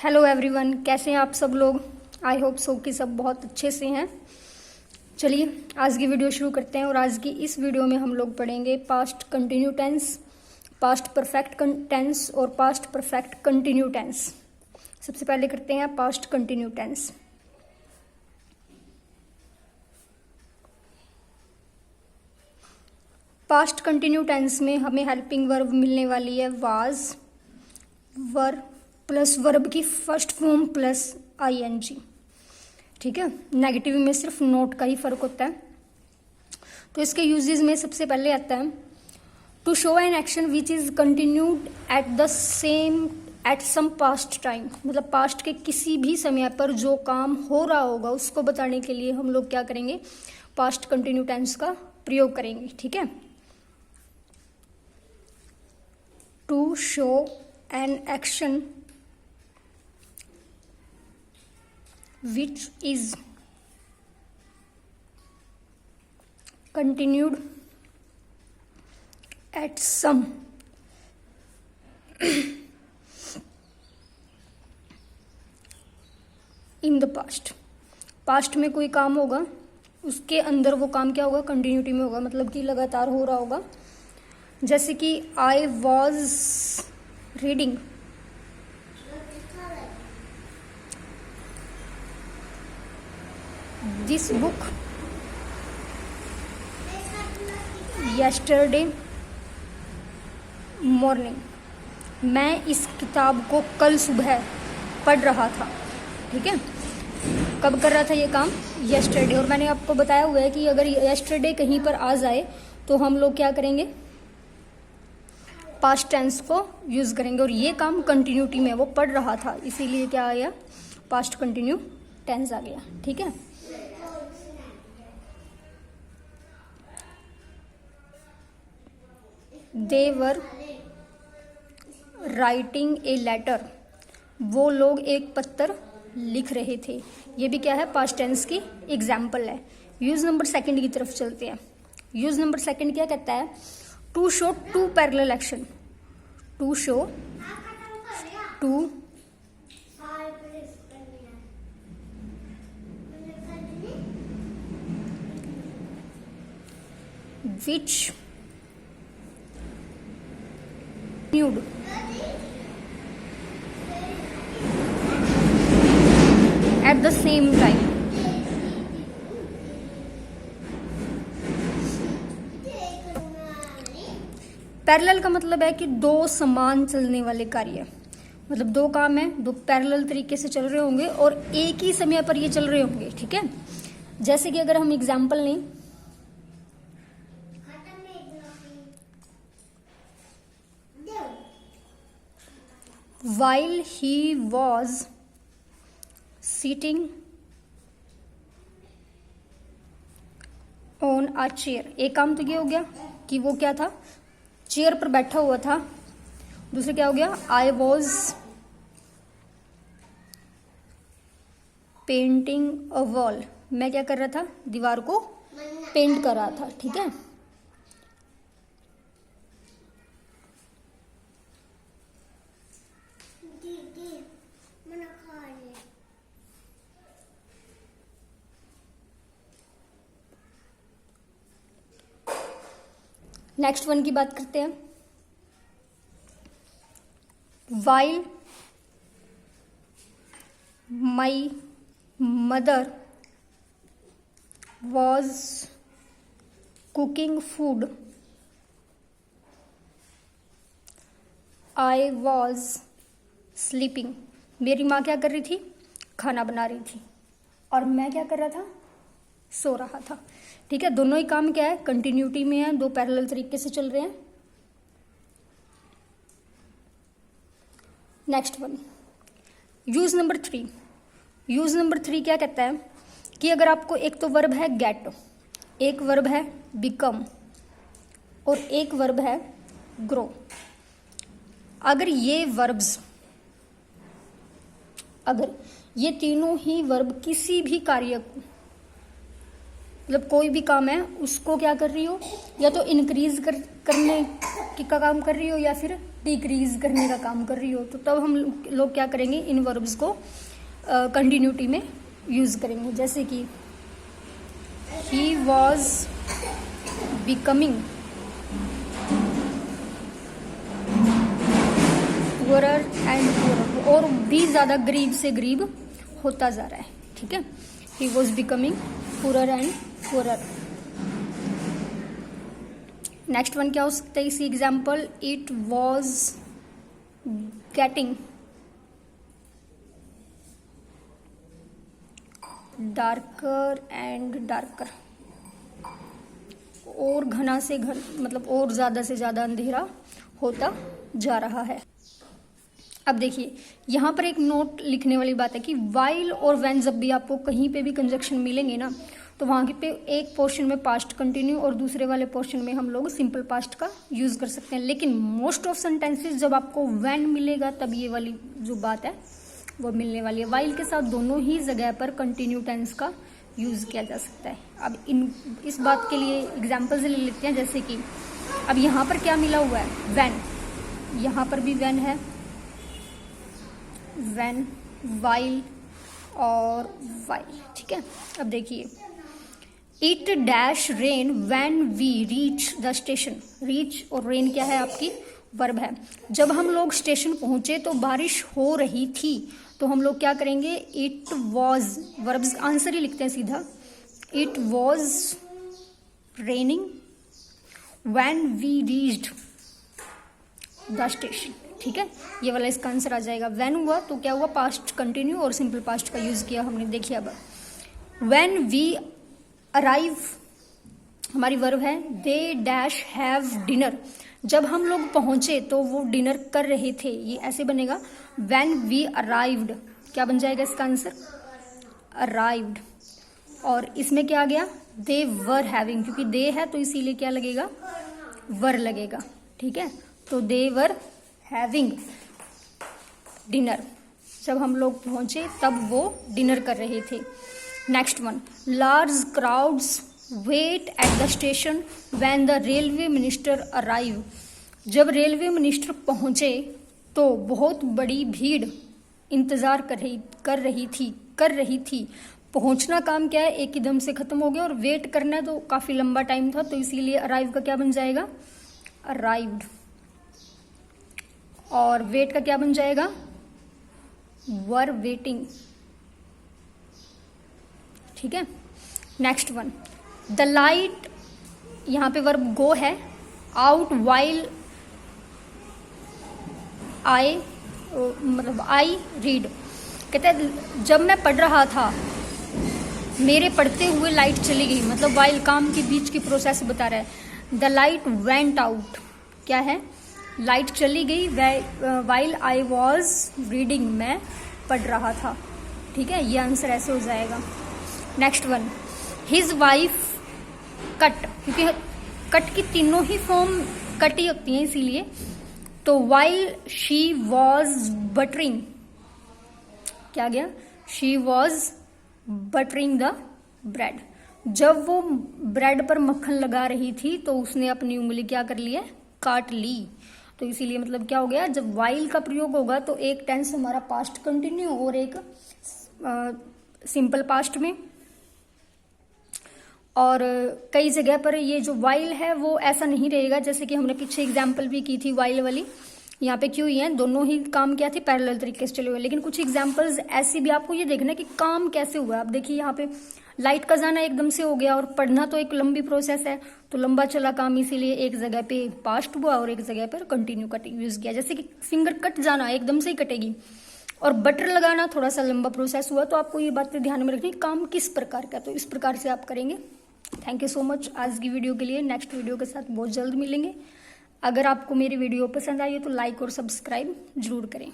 Hello everyone, कैसे हैं आप सब लोग। आई होप सो कि सब बहुत अच्छे से हैं। चलिए आज की वीडियो शुरू करते हैं और आज की इस वीडियो में हम लोग पढ़ेंगे past continue tense, past perfect tense और पास्ट परफेक्ट कंटिन्यू टेंस। सबसे पहले करते हैं past continue tense. Past continue tense में हमें हेल्पिंग वर्ब मिलने वाली है वाज, वर प्लस वर्ब की फर्स्ट फॉर्म प्लस आईएनजी। ठीक है, नेगेटिव में सिर्फ नोट का ही फर्क होता है। तो इसके यूजेस में सबसे पहले आता है to show an action which is continued at some past time. मतलब पास्ट के किसी भी समय पर जो काम हो रहा होगा उसको बताने के लिए हम लोग क्या करेंगे, पास्ट कंटिन्यू टेंस का प्रयोग करेंगे। ठीक है, to show an action which is continued at some in the past। Past में कोई काम होगा, उसके अंदर वो काम क्या होगा, कंटिन्यूटी में होगा, मतलब कि लगातार हो रहा होगा। जैसे कि I was reading this book yesterday morning। मैं इस किताब को कल सुबह पढ़ रहा था। ठीक है, कब कर रहा था ये काम, yesterday। और मैंने आपको बताया हुआ है कि अगर yesterday कहीं पर आ जाए तो हम लोग क्या करेंगे, पास्ट टेंस को यूज करेंगे। और ये काम कंटिन्यूटी में, वो पढ़ रहा था, इसीलिए क्या आ गया, पास्ट कंटिन्यू टेंस आ गया। ठीक है, दे वर राइटिंग ए लेटर। वो लोग एक पत्र लिख रहे थे। ये भी क्या है, पास्ट टेंस की एग्जाम्पल है। यूज नंबर सेकंड की तरफ चलते हैं। यूज नंबर सेकंड क्या कहता है, to show two parallel action. To show two which nude at the same time। Parallel का मतलब है कि दो समान चलने वाले कार्य, मतलब दो काम है, दो पैरेलल तरीके से चल रहे होंगे और एक ही समय पर ये चल रहे होंगे। ठीक है, जैसे कि अगर हम एग्जाम्पल लें, while he was sitting on a chair। एक काम तो ये हो गया कि वो क्या था, चेयर पर बैठा हुआ था। दूसरा क्या हो गया, I was painting a wall। मैं क्या कर रहा था, दीवार को पेंट कर रहा था। ठीक है, नेक्स्ट वन की बात करते हैं। While my mother was cooking food, I was sleeping. मेरी माँ क्या कर रही थी, खाना बना रही थी, और मैं क्या कर रहा था, सो रहा था। ठीक है, दोनों ही काम क्या है, कंटिन्यूटी में है, दो पैरेलल तरीके से चल रहे हैं। Next one, use number three. Use number three क्या कहता है कि अगर आपको एक तो वर्ब है गेट, एक वर्ब है बिकम और एक वर्ब है ग्रो। अगर ये वर्ब्स, अगर ये तीनों ही वर्ब किसी भी कार्य, मतलब कोई भी काम है उसको क्या कर रही हो, या तो इंक्रीज करने का काम कर रही हो या फिर डिक्रीज करने का काम कर रही हो, तो तब हम लोग क्या करेंगे, इन वर्ब्स को कंटिन्यूटी में यूज करेंगे। जैसे कि he was becoming poorer and poorer, और भी ज्यादा गरीब से गरीब होता जा रहा है। ठीक है, he was becoming poorer and poorer. Next one क्या हो सकता है इसी example, it was getting darker and darker, और घना से घन मतलब और ज्यादा से ज्यादा अंधेरा होता जा रहा है। अब देखिए यहाँ पर एक नोट लिखने वाली बात है कि वाइल और व्हेन जब भी आपको कहीं पे भी कंजक्शन मिलेंगे ना, तो वहां पे एक पोर्शन में पास्ट कंटिन्यू और दूसरे वाले पोर्शन में हम लोग सिंपल पास्ट का यूज कर सकते हैं। लेकिन मोस्ट ऑफ सेंटेंसेस जब आपको व्हेन मिलेगा तब ये वाली जो बात है वो मिलने वाली है। वाइल के साथ दोनों ही जगह पर कंटिन्यू टेंस का यूज किया जा सकता है। अब इस बात के लिए एग्जाम्पल्स ले लेते हैं। जैसे कि अब यहाँ पर क्या मिला हुआ है, व्हेन, यहाँ पर भी व्हेन है, व्हेन, वाइल और वाइल। ठीक है, अब देखिए it dash rain when we reach the station. Reach और रेन क्या है, आपकी वर्ब है। जब हम लोग स्टेशन पहुंचे तो बारिश हो रही थी, तो हम लोग क्या करेंगे, इट वॉज, वर्ब्स आंसर ही लिखते हैं सीधा, it was raining when we reached the station. ठीक है, ये वाला इसका आंसर आ जाएगा। व्हेन हुआ तो क्या हुआ, पास्ट कंटिन्यू और सिंपल पास्ट का यूज किया हमने। देखिए अब व्हेन वी अराइव हमारी वर्ब है, दे डैश हैव डिनर। जब हम लोग पहुंचे तो वो डिनर कर रहे थे, ये ऐसे बनेगा व्हेन वी अराइव्ड। क्या बन जाएगा इसका आंसर, अराइव्ड। और इसमें क्या आ गया, दे वर हैविंग, क्योंकि दे है तो इसीलिए क्या लगेगा, वर लगेगा। ठीक है, तो दे वर हैविंग डिनर। जब हम लोग पहुंचे तब वो डिनर कर रहे थे। Next one, large crowds wait at the station when the railway minister arrive. जब रेलवे मिनिस्टर पहुंचे तो बहुत बड़ी भीड़ इंतजार कर रही थी। पहुंचना काम क्या है, एक ही दम से खत्म हो गया, और वेट करना तो काफी लंबा टाइम था, तो इसीलिए अराइव का क्या बन जाएगा, अराइव्ड। और वेट का क्या बन जाएगा, वर वेटिंग। ठीक है, नेक्स्ट वन, द लाइट, यहां पे वर्ब गो है, आउट वाइल आई, मतलब आई रीड। कहते हैं जब मैं पढ़ रहा था मेरे पढ़ते हुए लाइट चली गई, मतलब वाइल काम के बीच की प्रोसेस बता रहा है। द लाइट वेंट आउट, क्या है, लाइट चली गई, वाइल आई वॉज रीडिंग, मैं पढ़ रहा था। ठीक है, ये आंसर ऐसे हो जाएगा। Next one, his wife cut, क्योंकि कट की तीनों ही फॉर्म कट ही होती हैं इसीलिए, तो वाइल शी वॉज बटरिंग, क्या गया, she was buttering the bread. जब वो ब्रेड पर मक्खन लगा रही थी तो उसने अपनी उंगली क्या कर लिया, काट ली। तो इसीलिए मतलब क्या हो गया, जब वाइल का प्रयोग होगा तो एक टेंस हमारा पास्ट कंटिन्यू और एक सिंपल पास्ट में। और कई जगह पर ये जो वाइल है वो ऐसा नहीं रहेगा, जैसे कि हमने पीछे एग्जाम्पल भी की थी वाइल वाली, यहाँ पे क्यों ही है, दोनों ही काम क्या थे, पैरेलल तरीके से चले हुए। लेकिन कुछ एग्जाम्पल्स ऐसी भी आपको ये देखना कि काम कैसे हुआ। आप देखिए यहाँ पे लाइट का जाना एकदम से हो गया, और पढ़ना तो एक लंबी प्रोसेस है, तो लंबा चला काम, इसीलिए एक जगह पे पास्ट हुआ और एक जगह पर कंटिन्यू कट यूज किया। जैसे कि फिंगर कट जाना एकदम से ही कटेगी, और बटर लगाना थोड़ा सा लंबा प्रोसेस हुआ, तो आपको ये बातें ध्यान में रखनी, काम किस प्रकार का, तो इस प्रकार से आप करेंगे। थैंक यू सो मच आज की वीडियो के लिए। नेक्स्ट वीडियो के साथ बहुत जल्द मिलेंगे। अगर आपको मेरी वीडियो पसंद आई है तो लाइक और सब्सक्राइब जरूर करें।